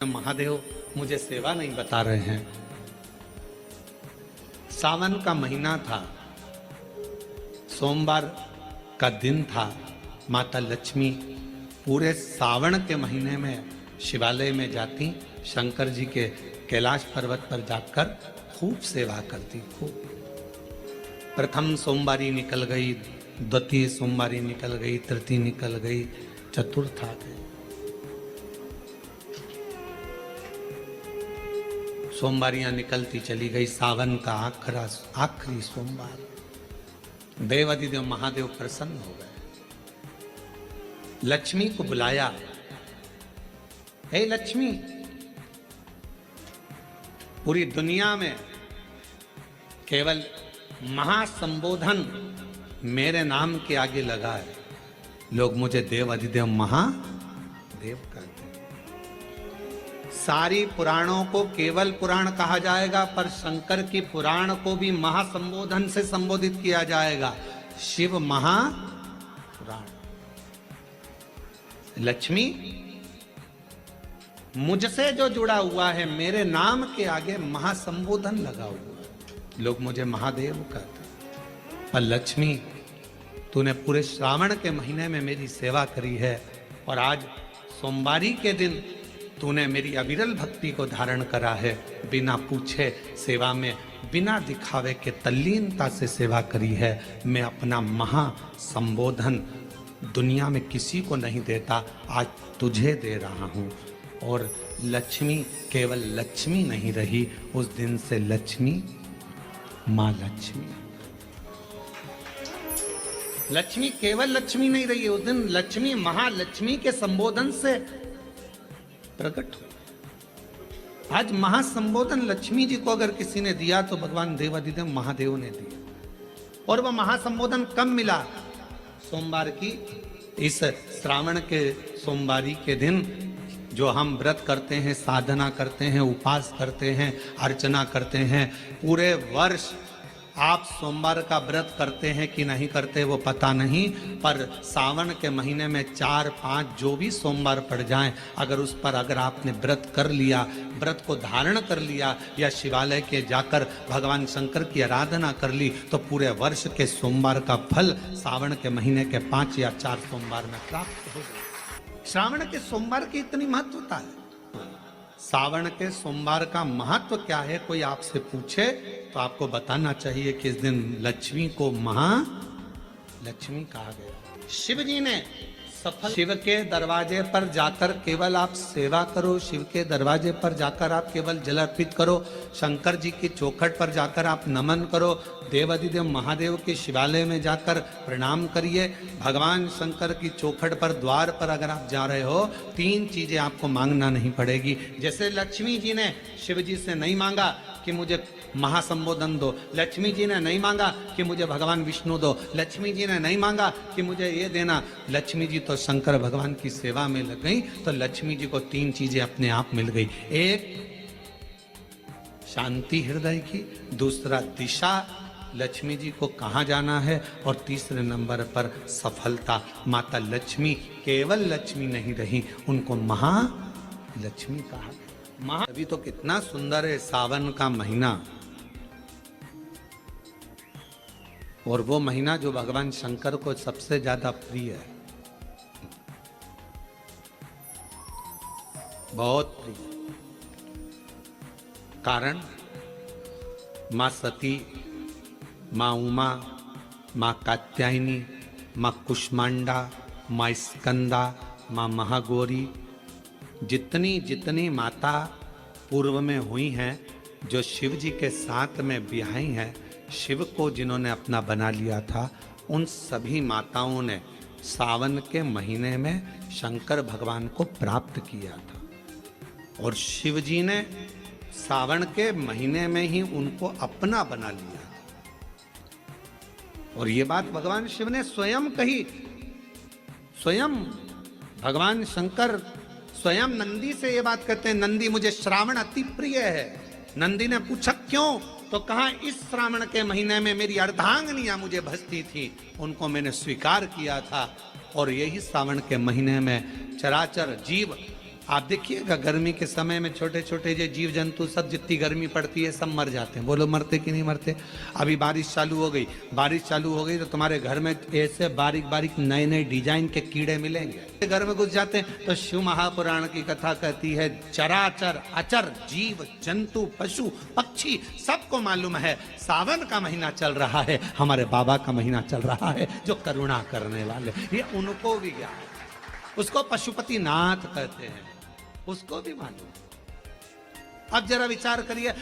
महादेव मुझे सेवा नहीं बता रहे हैं। सावन का महीना था, सोमवार का दिन था। माता लक्ष्मी पूरे सावन के महीने में शिवालय में जाती, शंकर जी के कैलाश पर्वत पर जाकर खूब सेवा करती। खूब प्रथम सोमवारी निकल गई, द्वितीय सोमवारी निकल गई, तृतीय निकल गई, चतुर्थ आ गई। सोमवारियां निकलती चली गई। सावन का आखिरी सोमवार, देवाधिदेव महादेव प्रसन्न हो गए। लक्ष्मी को बुलाया, हे लक्ष्मी, पूरी दुनिया में केवल महासंबोधन मेरे नाम के आगे लगा है। लोग मुझे देवाधिदेव महादेव कहते हैं। सारी पुराणों को केवल पुराण कहा जाएगा, पर शंकर की पुराण को भी महासंबोधन से संबोधित किया जाएगा, शिव महापुराण। लक्ष्मी, मुझसे जो जुड़ा हुआ है, मेरे नाम के आगे महासंबोधन लगा हुआ है, लोग मुझे महादेव कहते हैं। पर लक्ष्मी, तूने पूरे श्रावण के महीने में मेरी सेवा करी है, और आज सोमवारी के दिन तूने मेरी अविरल भक्ति को धारण करा है। बिना पूछे सेवा में, बिना दिखावे के तल्लीनता से सेवा करी है। मैं अपना महासंबोधन दुनिया में किसी को नहीं देता, आज तुझे दे रहा हूँ। और लक्ष्मी केवल लक्ष्मी नहीं रही, उस दिन से लक्ष्मी माँ लक्ष्मी। लक्ष्मी केवल लक्ष्मी नहीं रही, उस दिन लक्ष्मी महालक्ष्मी के संबोधन से प्रकट हो। आज महासंबोधन लक्ष्मी जी को अगर किसी ने दिया तो भगवान देवाधिदेव महादेव ने दिया। और वह महासंबोधन कब मिला? सोमवार की इस श्रावण के सोमवारी के दिन, जो हम व्रत करते हैं, साधना करते हैं, उपास करते हैं, अर्चना करते हैं। पूरे वर्ष आप सोमवार का व्रत करते हैं कि नहीं करते वो पता नहीं, पर सावन के महीने में 4-5 जो भी सोमवार पड़ जाएं, अगर आपने व्रत कर लिया, व्रत को धारण कर लिया, या शिवालय के जाकर भगवान शंकर की आराधना कर ली, तो पूरे वर्ष के सोमवार का फल सावन के महीने के 5 या 4 सोमवार में प्राप्त हो गया। श्रावण के सोमवार की इतनी महत्वता है। सावन के सोमवार का महत्व क्या है, कोई आपसे पूछे तो आपको बताना चाहिए कि इस दिन लक्ष्मी को महालक्ष्मी कहा गया। शिव जी ने शिव के दरवाजे पर जाकर केवल आप सेवा करो, शिव के दरवाजे पर जाकर आप केवल जल अर्पित करो, शंकर जी की चौखट पर जाकर आप नमन करो, देवाधिदेव महादेव के शिवालय में जाकर प्रणाम करिए। भगवान शंकर की चौखट पर, द्वार पर अगर आप जा रहे हो, 3 चीजें आपको मांगना नहीं पड़ेगी। जैसे लक्ष्मी जी ने शिव जी से नहीं मांगा कि मुझे महासंबोधन दो, लक्ष्मी जी ने नहीं मांगा कि मुझे भगवान विष्णु दो, लक्ष्मी जी ने नहीं मांगा कि मुझे ये देना। लक्ष्मी जी तो शंकर भगवान की सेवा में लग गई, तो लक्ष्मी जी को 3 चीजें अपने आप मिल गई। एक शांति हृदय की, दूसरा दिशा, लक्ष्मी जी को कहाँ जाना है, और तीसरे नंबर पर सफलता। माता लक्ष्मी केवल लक्ष्मी नहीं रही, उनको महालक्ष्मी कहा। अभी तो कितना सुंदर है सावन का महीना, और वो महीना जो भगवान शंकर को सबसे ज्यादा प्रिय है, बहुत प्रिय। कारण माँ सती, माँ उमा, माँ कात्यायनी, माँ कुष्मांडा, माँ स्कंदा, माँ महागौरी, जितनी जितनी माता पूर्व में हुई हैं, जो शिव जी के साथ में ब्याही हैं, शिव को जिन्होंने अपना बना लिया था, उन सभी माताओं ने सावन के महीने में शंकर भगवान को प्राप्त किया था, और शिव जी ने सावन के महीने में ही उनको अपना बना लिया था। और ये बात भगवान शिव ने स्वयं कही। स्वयं भगवान शंकर स्वयं नंदी से ये बात कहते हैं, नंदी मुझे श्रावण अति प्रिय है। नंदी ने पूछा क्यों, तो कहा इस श्रावण के महीने में मेरी अर्धांगिनियां मुझे भजती थी, उनको मैंने स्वीकार किया था, और यही सावन के महीने में चराचर जीव आप देखिएगा गर्मी के समय में छोटे छोटे जो जीव जंतु सब, जितनी गर्मी पड़ती है सब मर जाते हैं। बोलो मरते कि नहीं मरते? अभी बारिश चालू हो गई, बारिश चालू हो गई तो तुम्हारे घर में ऐसे बारीक बारीक नए नए डिजाइन के कीड़े मिलेंगे। घर में घुस जाते हैं तो शिव महापुराण की कथा कहती है चराचर अचर जीव जंतु पशु पक्षी सबको मालूम है सावन का महीना चल रहा है, हमारे बाबा का महीना चल रहा है जो करुणा करने वाले। ये उनको भी ज्ञान है, उसको पशुपति नाथ कहते हैं, उसको भी मालूम। अब जरा विचार करिए,